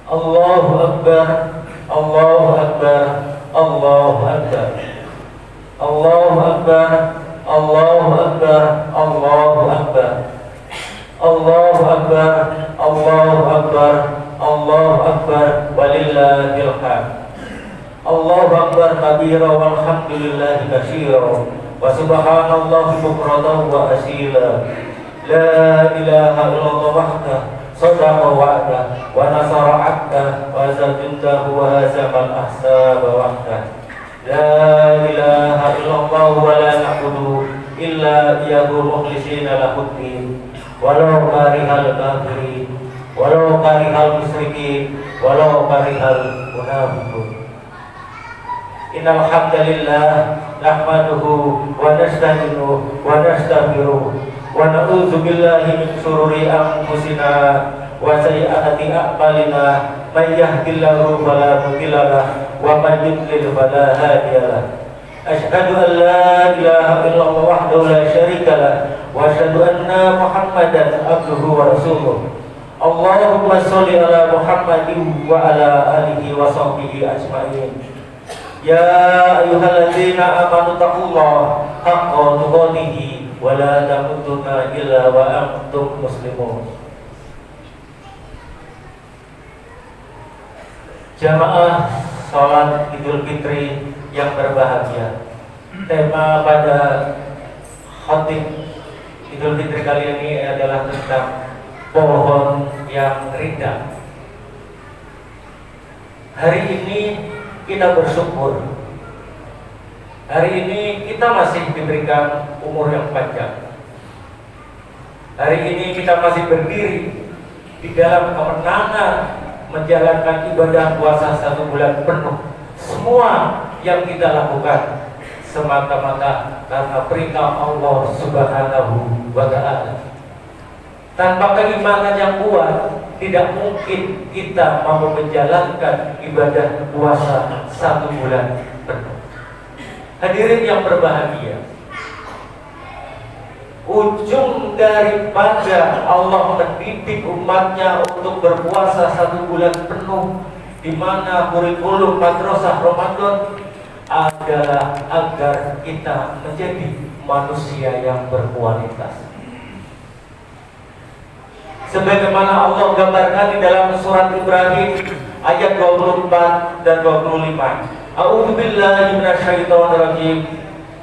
Allahu Akbar, Allahu Akbar, Allahu Akbar, Allahu Akbar, Allahu Akbar, Allahu Akbar, Allahu Akbar, Allahu Akbar, Allahu Akbar, walillahil hamd. Allahu Akbar kabira walhamdulillahi katsira wa subhanallahi bukratan wa asila. La ilaha illallah wahdahu sadaqa wa'dah wa nasara 'abdah wa zaddahu wa hazamal ahsaba wahdah. La ilaha illallah wa la na'budu illa iyyahu mukhlishina lahuddin walau karihal kafirin walau karihal musyrikin walau karihal munafiqun. Innal hamdalillah nahmaduhu wa nasta'inuhu wa nastaghfiruh wa na'udzu billahi min shururi anfusina wa sayyiati a'malina may yahdihillahu fala mudilla lahu wa may yudlil fala hadiya lahu. Asyhadu an la ilaha illallah wahdahu la syarika lahu wa asyhadu anna Muhammadan abduhu wa rasuluh. Allahumma shalli ala Muhammadin wa ala alihi wa sahbihi ajma'in. Ya ayyuhalladzina amanu taqullaha haqqa tuqatih wa la tamutunna illa wa antum muslimun. Jamaah salat Idul Fitri yang berbahagia. Tema pada khatib Idul Fitri kali ini adalah tentang pohon yang rindang. Hari ini kita bersyukur. Hari ini kita masih diberikan umur yang panjang. Hari ini kita masih berdiri di dalam kemenangan menjalankan ibadah puasa 1 bulan penuh. Semua yang kita lakukan semata-mata karena perintah Allah Subhanahu wa ta'ala. Tanpa keimanan yang kuat, tidak mungkin kita mampu menjalankan ibadah puasa 1 bulan penuh. Hadirin yang berbahagia, ujung daripada Allah mendidik umatnya untuk berpuasa 1 bulan penuh, di mana kurikulum madrasah Ramadan adalah agar kita menjadi manusia yang berkualitas. Sebagaimana Allah gambarkan di dalam surat Ibrahim ayat 24 dan 25. A'udzu billahi minasyaitonir rajim.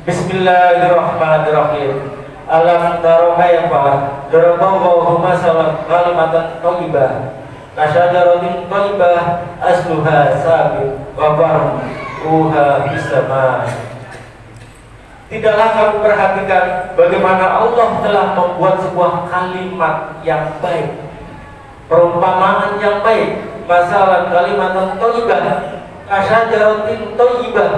Bismillahirrahmanirrahim. Alam tara kayfa daraballahu masalan kalimatan thayyibah kasyajaratin thayyibah asluha sabit wa far'uha fis sama'. Tidaklah kamu perhatikan bagaimana Allah telah membuat sebuah kalimat yang baik, perumpamaan yang baik. Masalah kalimat thayyibah kasyajaratin thayyibah,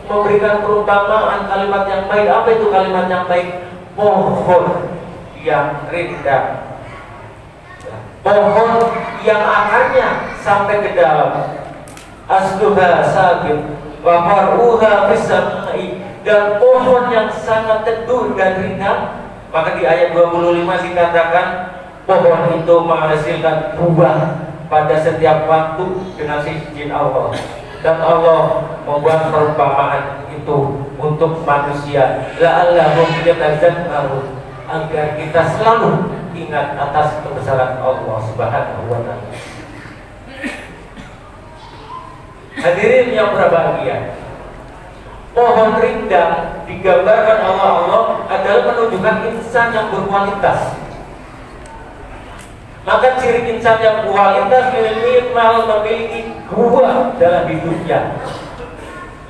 memberikan perumpamaan kalimat yang baik. Apa itu kalimat yang baik? Pohon yang rindang, pohon yang akarnya sampai ke dalam. Asluha sabit wa far'uha fis sama'i, dan pohon yang sangat teduh dan rindang. Maka di ayat 25 dikatakan pohon itu menghasilkan buah pada setiap waktu dengan izin Allah. Dan Allah membuat perumpamaan itu untuk manusia, la'allahum yatazakkarun, agar kita selalu ingat atas kebesaran Allah Subhanahu wa ta'ala. Hadirin yang berbahagia, pohon rindang digambarkan oleh Allah adalah menunjukkan insan yang berkualitas. Maka ciri insan yang berkualitas minimal memiliki 2 dalam hidupnya.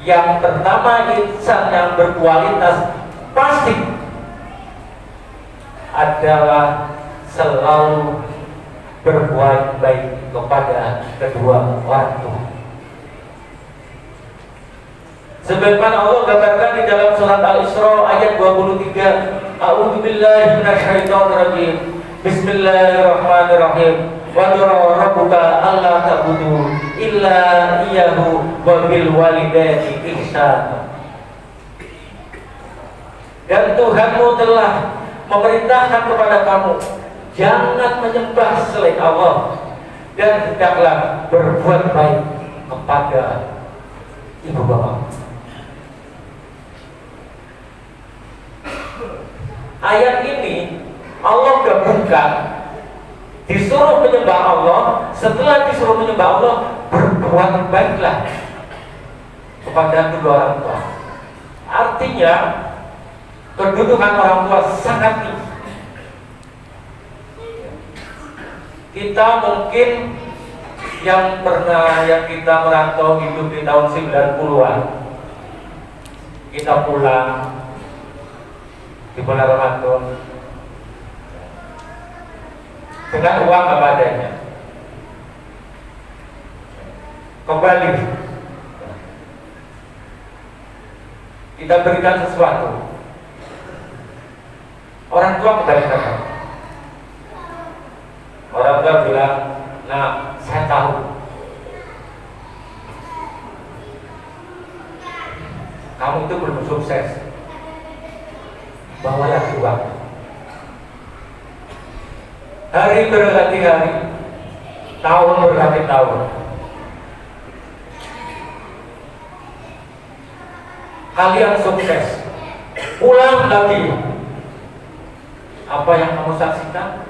Yang pertama, insan yang berkualitas pasti adalah selalu berbuat baik kepada kedua orang tua. Sebagaimana Allah gambarkan di dalam surat Al-Isra ayat 23, A'udzu billahi minasyaitonir rajim. Bismillahirrahmanirrahim. Wa qala rabbuka alla ta'budu illa iyyahu wa bil walidaini ihsana. Dan Tuhanmu telah memerintahkan kepada kamu, jangan menyembah selain Allah, dan hendaklah berbuat baik kepada ibu bapak. Ayat ini Allah gabungkan, disuruh menyembah Allah, setelah disuruh menyembah Allah, berbuat baiklah kepada kedua orang tua. Artinya kedudukan orang tua sangat tinggi. Kita mungkin yang kita merantau hidup di tahun 90-an, kita pulang di bulan Ramadan dengan uang apa adanya, kembali kita berikan sesuatu, orang tua kembali datang. Orang tua bilang, nah saya tahu kamu itu belum sukses, bawa lagi uang. Hari berganti hari, tahun berganti tahun, kalian sukses, pulang lagi. Apa yang kamu saksikan?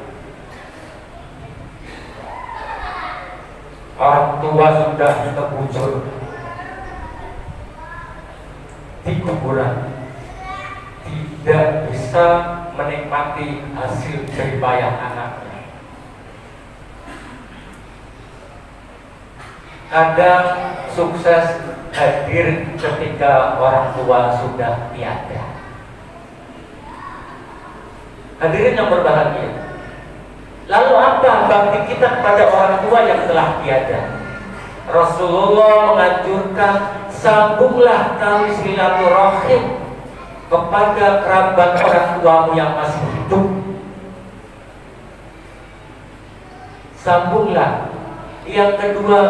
Orang tua sudah terbujur di kuburan, tidak bisa menikmati hasil jeripayah anaknya. Kadang sukses hadir ketika orang tua sudah tiada. Hadirin yang berbahagia, lalu apa bakti kita kepada orang tua yang telah tiada? Rasulullah menganjurkan, sambunglah tali silaturahim kepada kerabat orang tuamu yang masih hidup. Sambunglah. Yang kedua,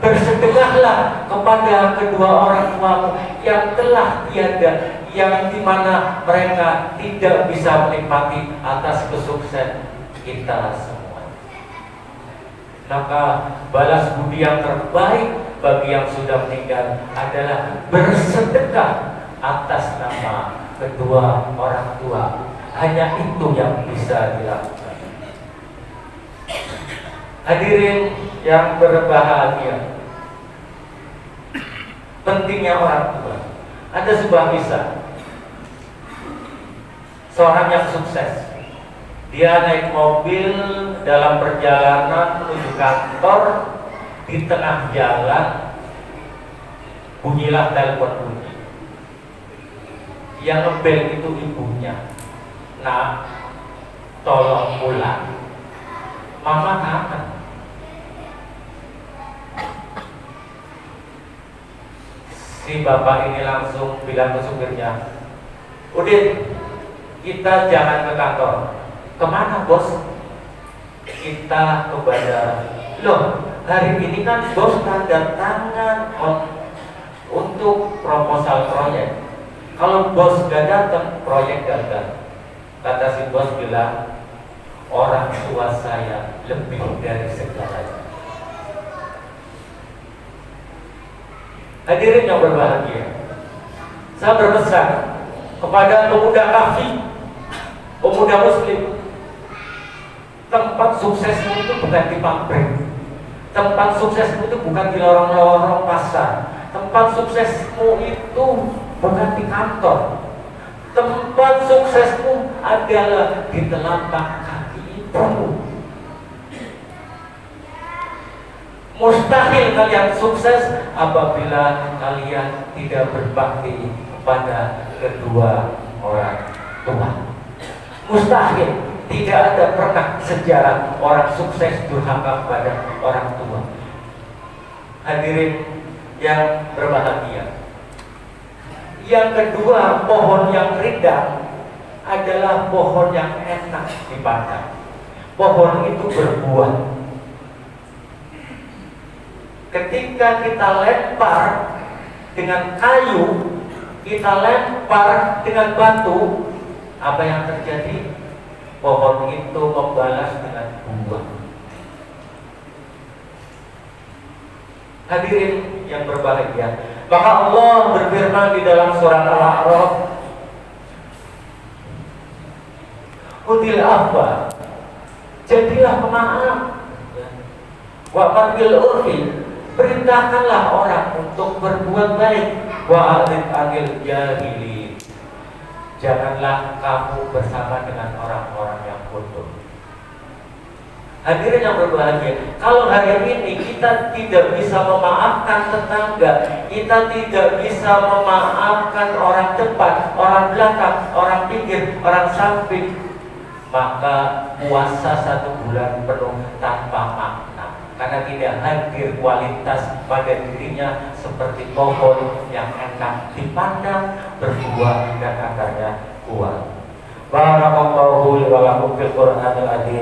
bersedekahlah kepada kedua orang tuamu yang telah tiada, yang dimana mereka tidak bisa menikmati atas kesuksesan kita semua. Maka balas budi yang terbaik bagi yang sudah meninggal adalah bersedekah atas nama kedua orang tua. Hanya itu yang bisa dilakukan. Hadirin yang berbahagia, pentingnya orang tua. Ada sebuah kisah, seorang yang sukses. Dia naik mobil dalam perjalanan menuju kantor. Di tengah jalan bunyilah telepon bunyi. Yang ngebel itu ibunya. Nah, tolong pulang, mama kangen. Si bapak ini langsung bilang ke supirnya, Udin, kita jangan ke kantor. Kemana bos? Kita ke bandara. Loh, hari ini kan bos tanda tangan untuk proposal proyek. Kalau bos gak datang, proyek gagal. Kata si bos bilang, orang tua saya lebih dari segalanya. Hadirin yang berbahagia, saya berpesan kepada pemuda kafi, pemuda muslim, tempat suksesmu itu bukan di pabrik, tempat suksesmu itu bukan di lorong-lorong pasar, tempat suksesmu itu bukan di kantor, tempat suksesmu adalah di telapak kaki ibumu. Mustahil kalian sukses apabila kalian tidak berbakti kepada kedua orang tua. Mustahil. Tidak ada pernah sejarah orang sukses durhaka kepada orang tua. Hadirin yang berbahagia, yang kedua, pohon yang rindang adalah pohon yang enak dipandang. Pohon itu berbuah. Ketika kita lempar dengan kayu, kita lempar dengan batu, apa yang terjadi? Pohon itu membalas dengan buah. Hadirin yang berbahagia, maka Allah berfirman di dalam surat Al-A'raf, Hudil afwa, jadilah pemaaf, wa qabil urfi, perintahkanlah orang untuk berbuat baik, wa arid anil jahili, janganlah kamu bersama dengan orang-orang yang bodoh. Hadirin yang berbahagia, kalau hari ini kita tidak bisa memaafkan tetangga, kita tidak bisa memaafkan orang depan, orang belakang, orang pinggir, orang samping, maka puasa 1 bulan penuh tanpa makna, karena tidak hadir kualitas pada dirinya seperti pohon yang enak dipandang, berbuah dan akarnya kuat. Barakallahu li wa lakum fil Qur'anil azim.